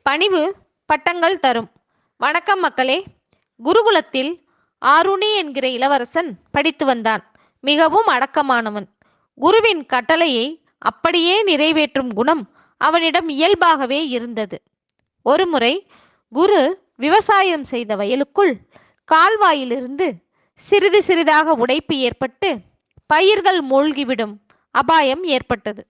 பணிவு பட்டங்கள் தரும். வணக்கம் மக்களே. குருகுலத்தில் ஆருணி என்கிற இளவரசன் படித்து வந்தான். மிகவும் அடக்கமானவன். குருவின் கட்டளையை அப்படியே நிறைவேற்றும் குணம் அவனிடம் இயல்பாகவே இருந்தது. ஒருமுறை குரு விவசாயம் செய்த வயலுக்குள் கால்வாயிலிருந்து சிறிது சிறிதாக உடைப்பு ஏற்பட்டு பயிர்கள் மூழ்கிவிடும் அபாயம் ஏற்பட்டது.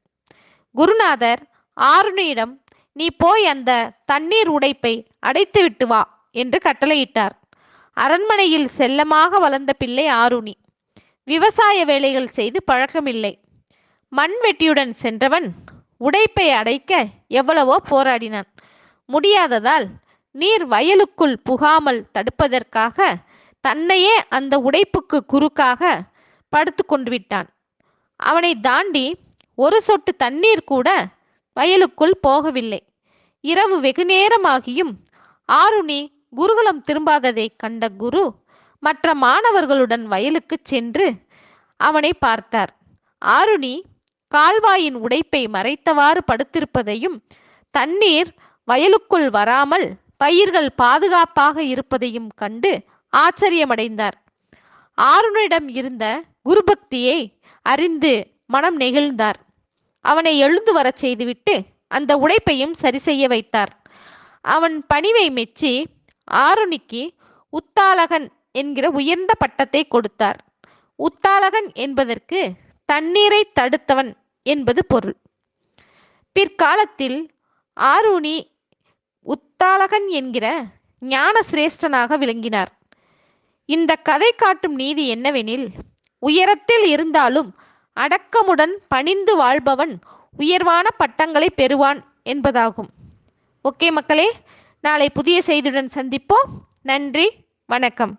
குருநாதர் ஆருணியிடம், நீ போய் அந்த தண்ணீர் உடைப்பை அடைத்துவிட்டு வா என்று கட்டளையிட்டார். அரண்மனையில் செல்லமாக வளர்ந்த பிள்ளை ஆருணி. விவசாய வேலைகள் செய்து பழக்கமில்லை. மண்வெட்டியுடன் சென்றவன் உடைப்பை அடைக்க எவ்வளவோ போராடினான். முடியாததால் நீர் வயலுக்குள் புகாமல் தடுப்பதற்காக தன்னையே அந்த உடைப்புக்கு குறுக்காக படுத்து கொண்டு விட்டான். அவனை தாண்டி ஒரு சொட்டு தண்ணீர் கூட வயலுக்குள் போகவில்லை. இரவு வெகுநேரமாகியும் ஆருணி குருகுலம் திரும்பாததை கண்ட குரு மற்ற மாணவர்களுடன் வயலுக்கு சென்று அவனை பார்த்தார். ஆருணி கால்வாயின் உடைப்பை மறைத்தவாறு படுத்திருப்பதையும் தண்ணீர் வயலுக்குள் வராமல் பயிர்கள் பாதுகாப்பாக இருப்பதையும் கண்டு ஆச்சரியமடைந்தார். ஆருணியிடம் இருந்த குருபக்தியை அறிந்து மனம் நெகிழ்ந்தார். அவனை எழுந்து வரச் செய்துவிட்டு அந்த உடைப்பையும் சரி செய்ய வைத்தார். அவன் பணிவை மெச்சி ஆருணிக்கு உத்தாலகன் என்கிற உயர்ந்த பட்டத்தை கொடுத்தார். உத்தாலகன் என்பதற்கு தண்ணீரை தடுத்தவன் என்பது பொருள். பிற்காலத்தில் ஆருணி உத்தாலகன் என்கிற ஞான சிரேஷ்டனாக விளங்கினார். இந்த கதை காட்டும் நீதி என்னவெனில், உயரத்தில் இருந்தாலும் அடக்கமுடன் பணிந்து வாழ்பவன் உயர்வான பட்டங்களை பெறுவான் என்பதாகும். ஓகே மக்களே, நாளை புதிய செய்தியுடன் சந்திப்போம். நன்றி, வணக்கம்.